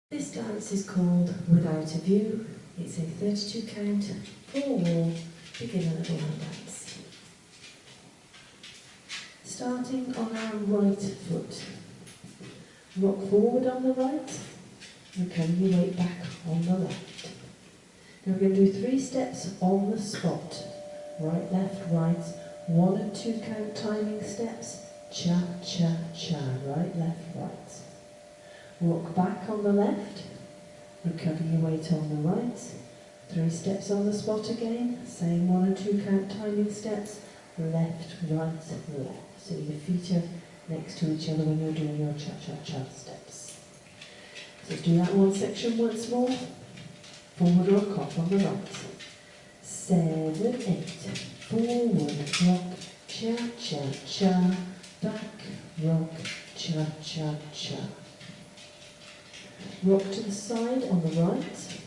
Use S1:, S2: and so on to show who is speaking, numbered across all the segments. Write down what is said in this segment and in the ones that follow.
S1: This dance is called Without a View. It's a 32 count, 4-wall, beginner level dance. Starting on our right foot. Rock forward on the right, recover your weight back on the left. Now we're going to do 3 steps on the spot. Right, left, right, 1 and 2 count timing steps. Cha, cha, cha, right, left, right. Walk back on the left, recover your weight on the right, 3 steps on the spot again, same 1 and 2 count timing steps, left, right, left. So your feet are next to each other when you're doing your cha-cha-cha steps. So let's do that one section once more. Forward rock off on the right. 7, 8, forward rock, cha-cha-cha, back rock, cha-cha-cha. Rock to the side on the right,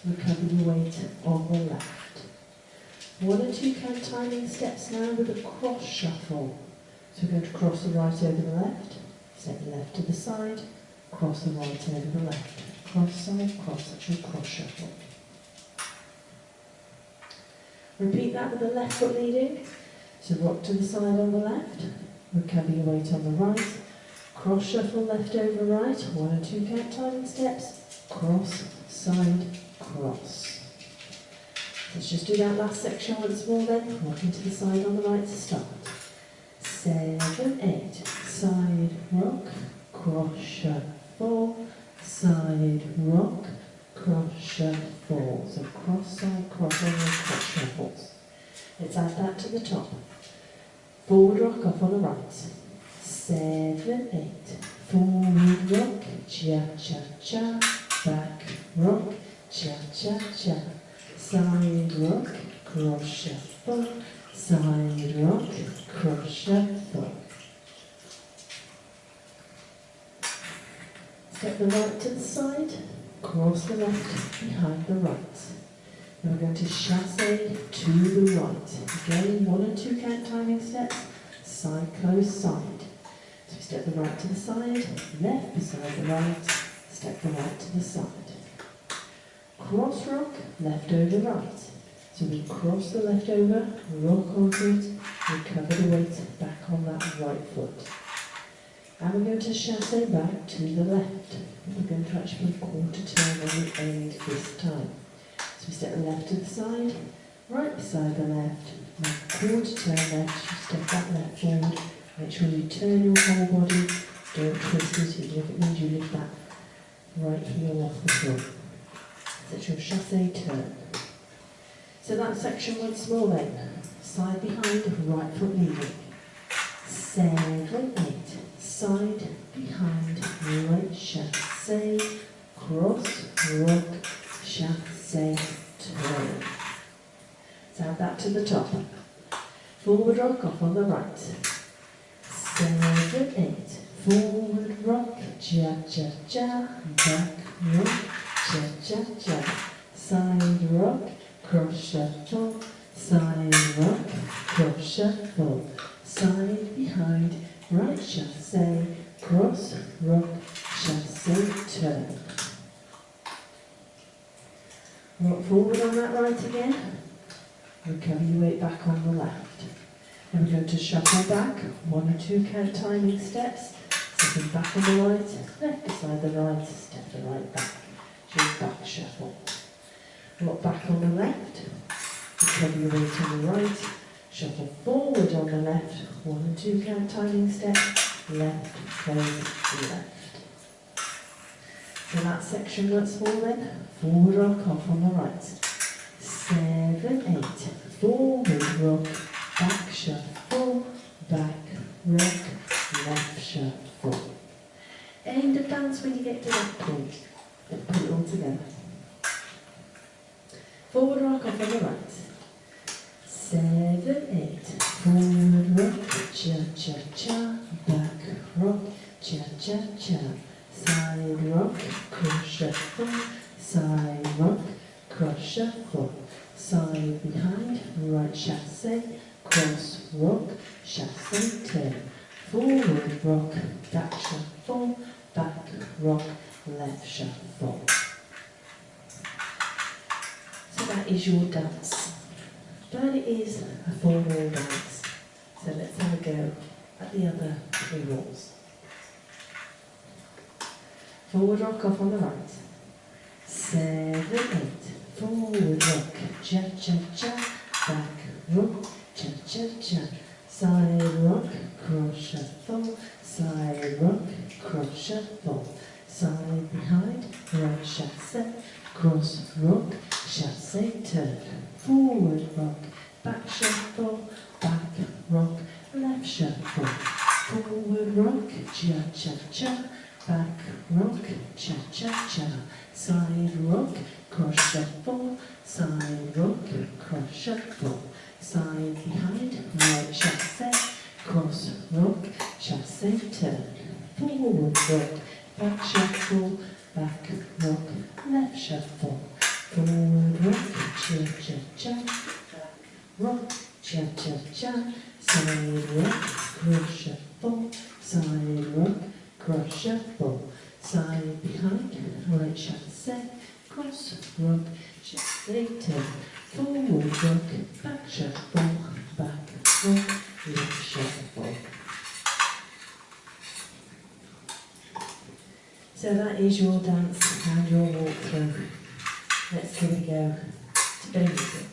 S1: recover your weight on the left. 1 and 2 count timing steps now with a cross shuffle. So we're going to cross the right over the left, step the left to the side, cross the right over the left. Cross side, cross, that's your cross shuffle. Repeat that with the left foot leading. So rock to the side on the left, recover your weight on the right, cross shuffle left over right, 1 and 2 count timing steps, cross, side, cross. Let's just do that last section once more then, rocking to the side on the right to start. 7, 8, side rock, cross shuffle, side rock, cross shuffle. So cross, side, cross, on your cross shuffles. Let's add that to the top. Forward rock off on the right. 7, 8, forward rock, cha-cha-cha, back rock, cha-cha-cha, side rock, cross shuffle, side rock, cross shuffle. Step the right to the side, cross the left behind the right. Now we're going to chasse to the right. Again, 1 and 2 count timing steps, side close, side. So we step the right to the side, left beside the right, step the right to the side. Cross rock, left over right. So we cross the left over, rock onto it, recover the weight back on that right foot. And we're going to chasse back to the left. We're going to actually quarter turn on the end this time. So we step the left to the side, right beside the left, now quarter turn left, you step that left forward, make sure you turn your whole body, don't twist it, even if it means you lift that right heel off the floor. So it's your chasse turn. So that section once more then, side behind, right foot leading. 7, 8, side behind, right chasse, cross, rock, chasse, turn. Let's add that to the top. Forward rock off on the right. 7, 8, forward rock, cha-cha-cha, back rock, cha-cha-cha, side rock, cross shuffle, side rock, cross shuffle, side behind, right chasse, cross, rock, chasse, turn. Rock forward on that right again, recover your weight back on the left. And we're going to shuffle back, 1 or 2 count timing steps, stepping back on the right, left beside the right, step the right back, just back shuffle. Rock back on the left, recover your weight on the right, shuffle forward on the left, 1 and 2 count timing step, left, close, left. So that section once more then, forward rock off on the right. 7, 8, forward rock, back shuffle, back rock, left shuffle. End of dance when you get to that point. Let's put it all together. Forward rock off on the right. 7, 8, forward rock, cha-cha-cha, back rock, cha-cha-cha, side rock, cross shuffle, side rock, cross shuffle, side behind, right chasse, cross rock, chasse turn, forward rock, back shuffle, back rock, left left shuffle. So that is your dance. But it is a 4-wall dance. So let's have a go at the other 3 walls. Forward rock off on the right. 7, 8. Forward rock. Cha-cha-cha. Back rock. Cha-cha-cha. Side rock. Cross shuffle. Side rock. Cross shuffle. Side behind. Right chasse. Cross rock. Chasse turn. Forward rock. Back shuffle. Back rock. Left shuffle. Forward rock. Cha-cha-cha. Back rock, cha-cha-cha, side rock, cross shuffle, side rock, cross shuffle, side behind, right chasse, cross rock, chasse turn, forward rock, back shuffle, back rock, left shuffle, forward rock, cha-cha-cha, back rock, cha-cha-cha, side rock, cross shuffle, side rock, cross shuffle, side behind, right chasse, cross rock, chasse turn, forward rock, back shuffle, back rock, left shuffle. So that is your dance and your walkthrough. Let's give it a go to the music.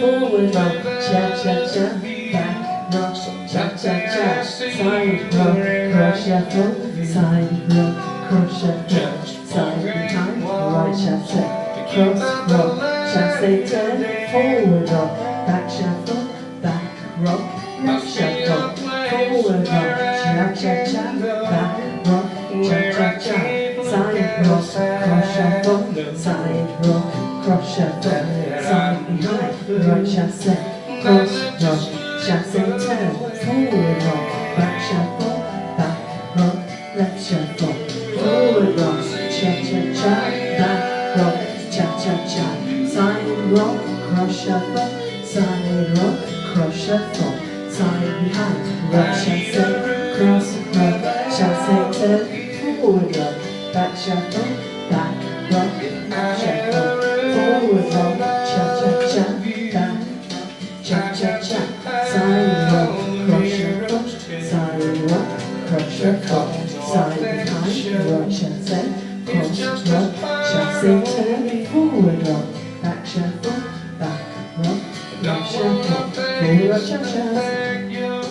S1: Forward rock, cha-cha-cha, back rock, cha-cha-cha, side rock, cross shuffle, side rock, cross shuffle, side behind, right chasse, cross rock, chasse turn, forward rock, back shuffle, back rock, left shuffle, forward rock, cha-cha-cha, back rock, cha-cha-cha, side rock, cross shuffle, side rock, cross shuffle, side behind, right chasse, cross rock, chasse turn, forward rock, back shuffle, back rock, left shuffle, forward rock, cha-cha-cha, back rock, cha-cha-cha, side rock, cross shuffle, side rock, cross shuffle, side behind, right chasse, cross rock, chasse turn, forward rock, back shuffle, back rock, left shuffle, forward rock, cha-cha-cha, back, cha-cha-cha, side rock, cross shuffle, side rock, cross shuffle, side behind, right chasse, cross rock, chasse turn, forward rock, back shuffle, back rock, left shuffle, forward rock, cha-cha, side rock,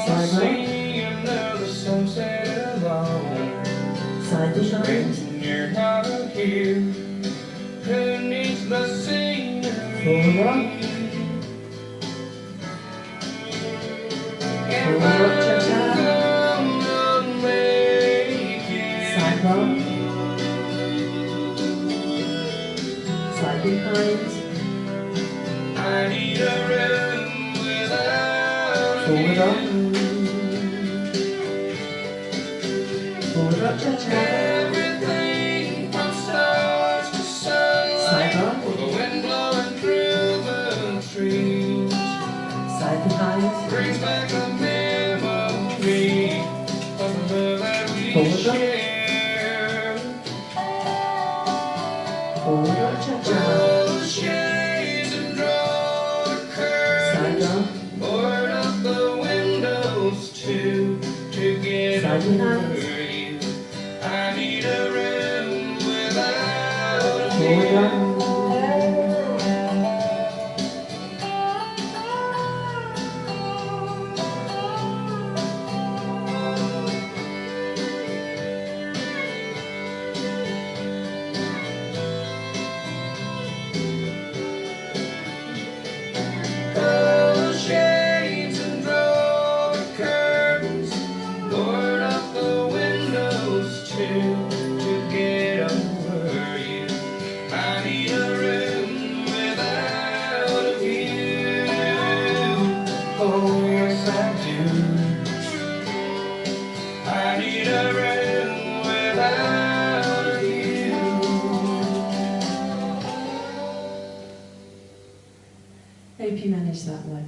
S1: side behind, forward rock, cha-cha, side rock, side behind, forward rock, cha-cha, side rock, side behind, brings back a memory of the love that we shared. Forward rock, cha-cha, shades and draw curtains, board up the windows too, to get over you. I need a room without a view.
S2: I need a friend without you.
S1: Hope you managed that well.